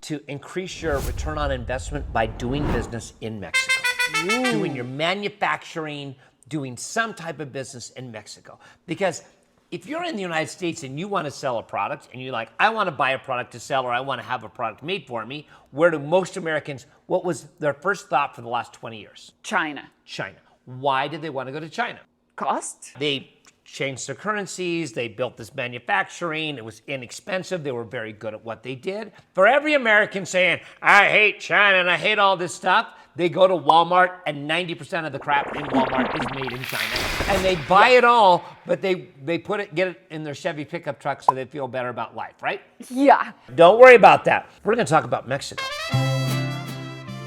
to increase your return on investment by doing business in Mexico. Doing your manufacturing, doing some type of business in Mexico. Because if you're in the United States and you want to sell a product and you're like, I want to buy a product to sell or I want to have a product made for me, where do most Americans, what was their first thought for the last 20 years? China. China. Why did they want to go to China? Cost? They changed their currencies, they built this manufacturing, it was inexpensive, they were very good at what they did. For every American saying, I hate China and I hate all this stuff, they go to Walmart and 90% of the crap in Walmart is made in China. And they buy it all, but they get it in their Chevy pickup truck so they feel better about life, right? Yeah. Don't worry about that. We're gonna talk about Mexico.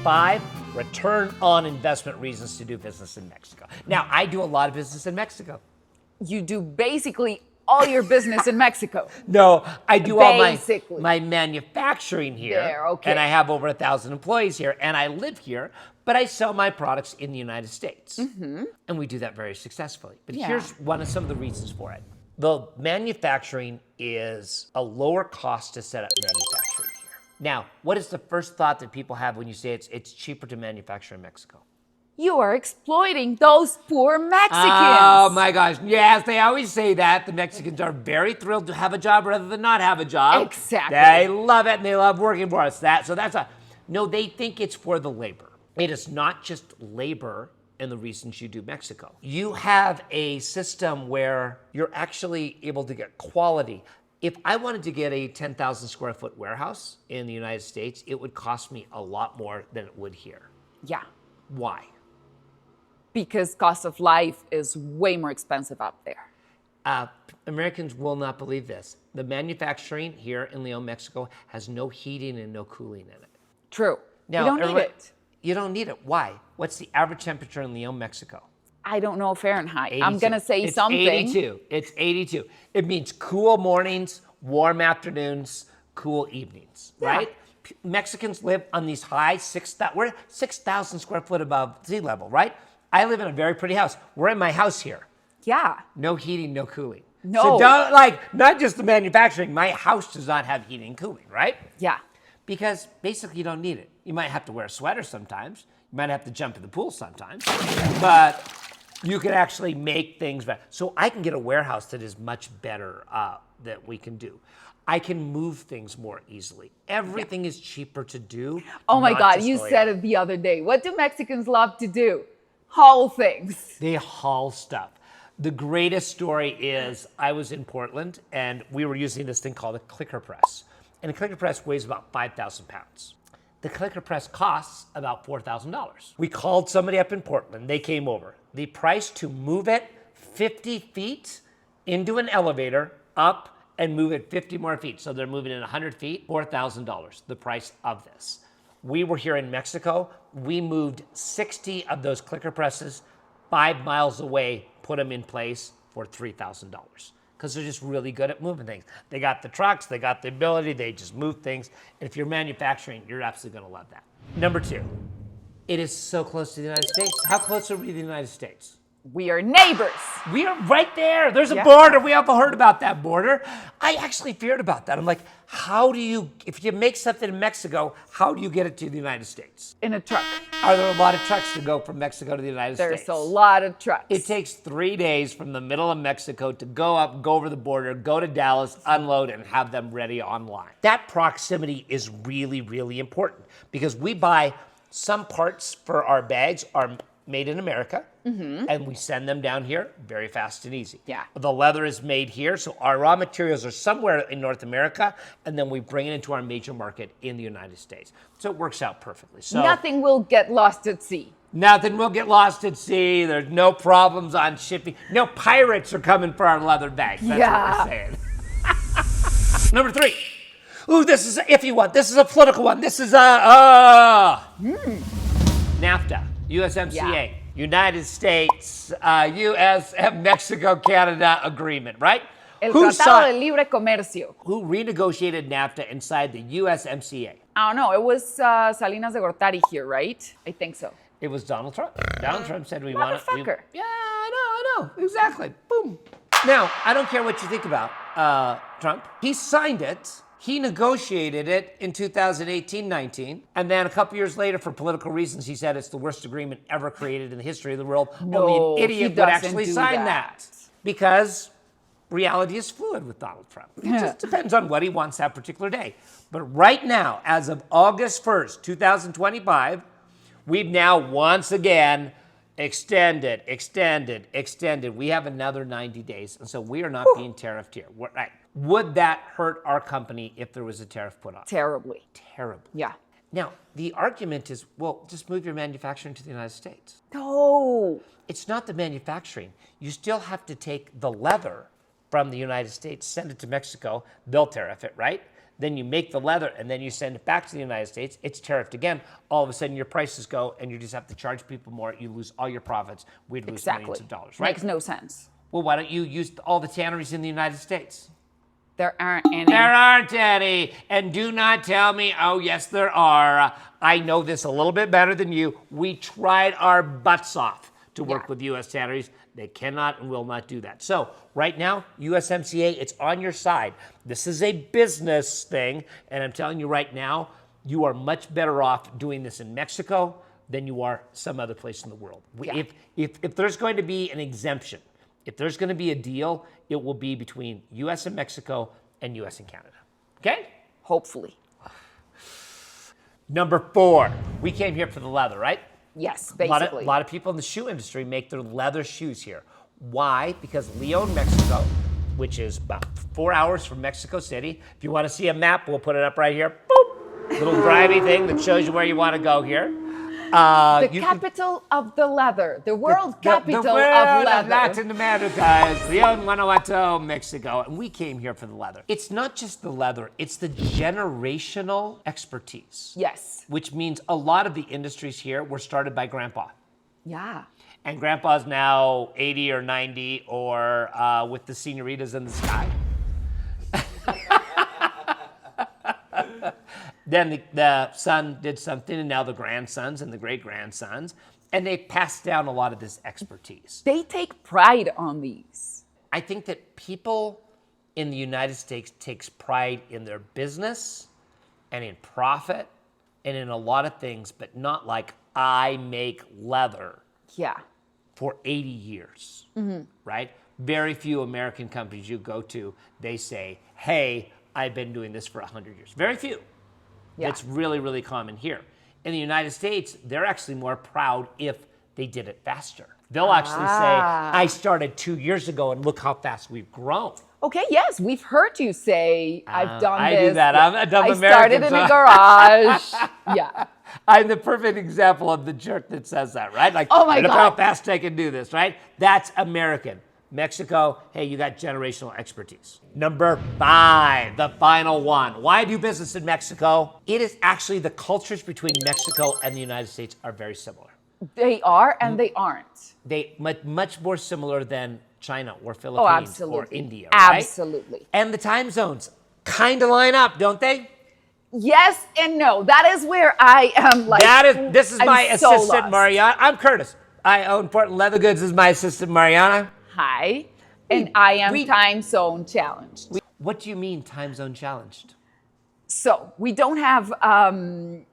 5 return on investment reasons to do business in Mexico. Now, I do a lot of business in Mexico. You do basically all your business in Mexico. No, I do all Basically. my manufacturing here. There, okay. And I have over 1,000 employees here, and I live here, but I sell my products in the United States. And we do that very successfully. But here's some of the reasons for it. The manufacturing is a lower cost to set up manufacturing here. Now, what is the first thought that people have when you say it's cheaper to manufacture in Mexico? You are exploiting those poor Mexicans. Oh my gosh, yes, they always say that. The Mexicans are very thrilled to have a job rather than not have a job. Exactly. They love it and they love working for us. No, they think it's for the labor. It is not just labor and the reasons you do Mexico. You have a system where you're actually able to get quality. If I wanted to get a 10,000 square foot warehouse in the United States, it would cost me a lot more than it would here. Yeah. Why? Because cost of life is way more expensive up there. Americans will not believe this. The manufacturing here in León, Mexico has no heating and no cooling in it. True. Now, you don't need it. You don't need it. Why? What's the average temperature in León, Mexico? I don't know Fahrenheit. 82. I'm going to say it's something. 82. It's 82. It means cool mornings, warm afternoons, cool evenings, right? Mexicans live on these high, we're 6,000 square foot above sea level, right? I live in a very pretty house. We're in my house here. Yeah. No heating, no cooling. No. So don't, not just the manufacturing, my house does not have heating and cooling, right? Yeah. Because basically you don't need it. You might have to wear a sweater sometimes. You might have to jump in the pool sometimes. But you can actually make things better. So I can get a warehouse that is much better that we can do. I can move things more easily. Everything is cheaper to do. Oh my God, you said it the other day. What do Mexicans love to do? Haul things. They haul stuff. The greatest story is I was in Portland and we were using this thing called a clicker press. And a clicker press weighs about 5,000 pounds. The clicker press costs about $4,000. We called somebody up in Portland. They came over. The price to move it 50 feet into an elevator up and move it 50 more feet. So they're moving it 100 feet, $4,000, the price of this. We were here in Mexico. We moved 60 of those clicker presses 5 miles away, put them in place for $3,000 because they're just really good at moving things. They got the trucks, they got the ability, they just move things. And if you're manufacturing, you're absolutely gonna love that. Number 2, it is so close to the United States. How close are we to the United States? We are neighbors. We are right there. There's a border. We have heard about that border. I actually feared about that. I'm like, if you make something in Mexico, how do you get it to the United States? In a truck. Are there a lot of trucks to go from Mexico to the United States? There's a lot of trucks. It takes 3 days from the middle of Mexico to go over the border, go to Dallas, unload, and have them ready online. That proximity is really, really important because we buy some parts for our bags are made in America, and we send them down here very fast and easy. Yeah. The leather is made here, so our raw materials are somewhere in North America, and then we bring it into our major market in the United States. So it works out perfectly. So nothing will get lost at sea. Nothing will get lost at sea. There's no problems on shipping. No pirates are coming for our leather bags. That's what we're saying. Number 3. Ooh, this is an iffy one. This is a political one. This is NAFTA. USMCA, United States, US, Mexico, Canada agreement, right? El Tratado de Libre Comercio. Who renegotiated NAFTA inside the USMCA? I don't know. It was Salinas de Gortari here, right? I think so. It was Donald Trump. Donald Trump said we want to. Motherfucker. I know. Exactly. Boom. Now, I don't care what you think about Trump. He signed it. He negotiated it in 2018-19, and then a couple years later, for political reasons, he said it's the worst agreement ever created in the history of the world. No, Only an he idiot would doesn't actually do sign that. that. Because reality is fluid with Donald Trump. It just depends on what he wants that particular day. But right now, as of August 1st, 2025, we've now once again extended. We have another 90 days, and so we are not being tariffed here. Right. Would that hurt our company if there was a tariff put on? Terribly. Terribly. Yeah. Now, the argument is, well, just move your manufacturing to the United States. No. It's not the manufacturing. You still have to take the leather from the United States, send it to Mexico, they'll tariff it, right? Then you make the leather and then you send it back to the United States, it's tariffed again. All of a sudden your prices go and you just have to charge people more, you lose all your profits, we'd lose millions of dollars, right? Makes no sense. Well, why don't you use all the tanneries in the United States? There aren't any. There aren't any. And do not tell me, oh, yes, there are. I know this a little bit better than you. We tried our butts off to work with U.S. tanneries. They cannot and will not do that. So right now, USMCA, it's on your side. This is a business thing. And I'm telling you right now, you are much better off doing this in Mexico than you are some other place in the world. If there's going to be an exemption, if there's going to be a deal, it will be between U.S. and Mexico and U.S. and Canada. Okay? Hopefully. Number 4, we came here for the leather, right? Yes, basically. A lot of people in the shoe industry make their leather shoes here. Why? Because Leon, Mexico, which is about 4 hours from Mexico City. If you want to see a map, we'll put it up right here. Boop! Little drivey thing that shows you where you want to go here. The capital of the leather, the world capital of leather. Latin America is Leon, Guanajuato, Mexico. And we came here for the leather. It's not just the leather, it's the generational expertise. Yes. Which means a lot of the industries here were started by Grandpa. Yeah. And Grandpa's now 80 or 90 or with the senoritas in the sky. Then the son did something, and now the grandsons and the great-grandsons, and they passed down a lot of this expertise. They take pride on these. I think that people in the United States takes pride in their business and in profit and in a lot of things, but not like I make leather for 80 years, right? Very few American companies you go to, they say, hey, I've been doing this for 100 years. Very few. That's really, really common here. In the United States, they're actually more proud if they did it faster. They'll actually say, I started 2 years ago and look how fast we've grown. Okay, yes, we've heard you say, I've done this. I do that. I'm a dumb I American. started in a garage. Yeah. I'm the perfect example of the jerk that says that, right? Like, oh my look God. how fast I can do this, right? That's American. Mexico, hey, you got generational expertise. Number 5, the final one. Why do business in Mexico? It is actually the cultures between Mexico and the United States are very similar. They are and they aren't. They much more similar than China or Philippines or India, right? Absolutely. And the time zones kind of line up, don't they? Yes and no. That is where I am like. This is my assistant, Mariana. I'm Curtis. I own Portland Leather Goods. This is my assistant, Mariana. Hi. And I am time zone challenged. What do you mean time zone challenged? So we don't have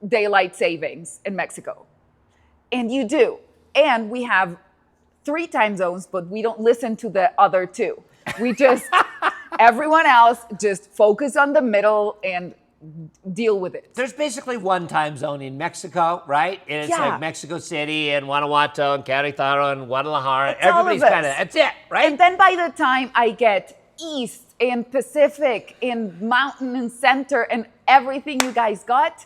daylight savings in Mexico. And you do. And we have 3 time zones, but we don't listen to the other 2. We just, everyone else just focus on the middle and deal with it. There's basically one time zone in Mexico, right? And it's like Mexico City and Guanajuato and Querétaro and Guadalajara. Everybody's kind of, that's it, right? And then by the time I get East and Pacific and Mountain and Center and everything you guys got,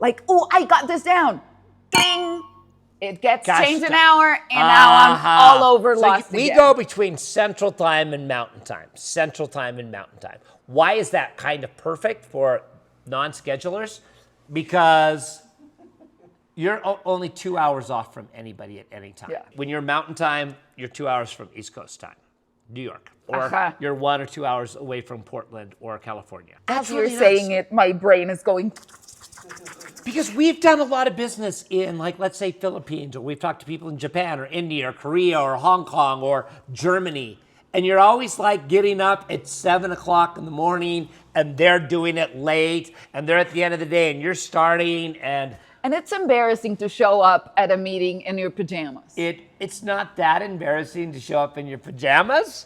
like, oh, I got this down. Ding! It gets changed an hour, and now I'm all over lost we again. go between Central Time and Mountain Time. Central Time and Mountain Time. Why is that kind of perfect for non-schedulers? Because you're only 2 hours off from anybody at any time. Yeah. When you're Mountain Time, you're 2 hours from East Coast Time, New York. Or you're 1 or 2 hours away from Portland or California. As you're saying it, my brain is going. Because we've done a lot of business in, like, let's say Philippines, or we've talked to people in Japan or India or Korea or Hong Kong or Germany. And you're always like getting up at 7 o'clock in the morning and they're doing it late and they're at the end of the day and you're starting and it's embarrassing to show up at a meeting in your pajamas. it's not that embarrassing to show up in your pajamas,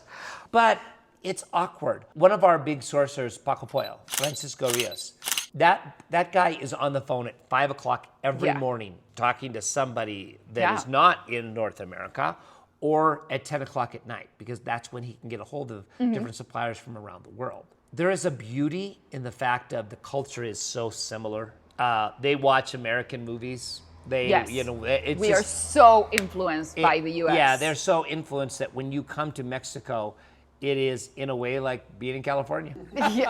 but it's awkward. One of our big sourcers, Paco Pollo, Francisco Rios, that guy is on the phone at 5 o'clock every morning talking to somebody that is not in North America, or at 10 o'clock at night, because that's when he can get a hold of different suppliers from around the world. There is a beauty in the fact of the culture is so similar. They watch American movies. We are so influenced by the U.S. Yeah, they're so influenced that when you come to Mexico, it is in a way like being in California.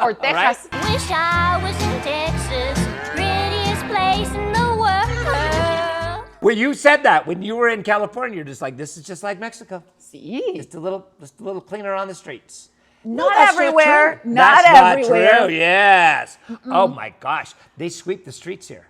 Or Texas. Right? Wish I was in Texas, prettiest place in the world. Well, you said that when you were in California, you're just like, this is just like Mexico. See? Just a little cleaner on the streets. Not that's everywhere. Not Not that's everywhere. Not true. Yes. Oh my gosh, they sweep the streets here.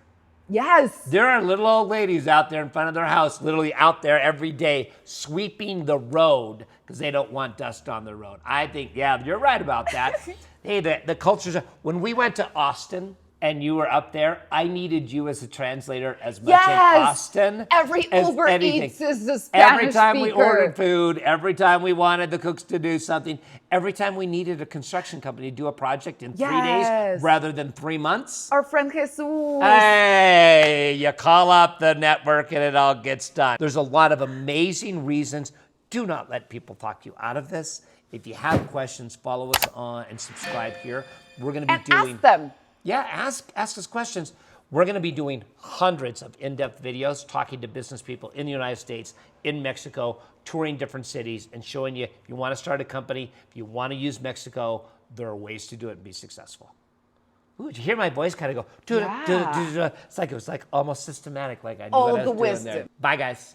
Yes. There are little old ladies out there in front of their house, literally out there every day, sweeping the road because they don't want dust on the road. I think, yeah, you're right about that. Hey, the cultures. When we went to Austin and you were up there, I needed you as a translator as much in Austin. Every as Uber anything. Eats is a Spanish Every time speaker. we ordered food, every time we wanted the cooks to do something, every time we needed a construction company to do a project in 3 days rather than 3 months. Our friend Jesus. Hey, you call up the network and it all gets done. There's a lot of amazing reasons. Do not let people talk you out of this. If you have questions, follow us on and subscribe here. We're going to be doing... ask them. Yeah, ask us questions. We're going to be doing hundreds of in-depth videos talking to business people in the United States, in Mexico, touring different cities, and showing you if you want to start a company, if you want to use Mexico, there are ways to do it and be successful. Ooh, did you hear my voice kind of go? It's like it was like almost systematic, like I knew what I was doing there. wisdom. Bye, guys.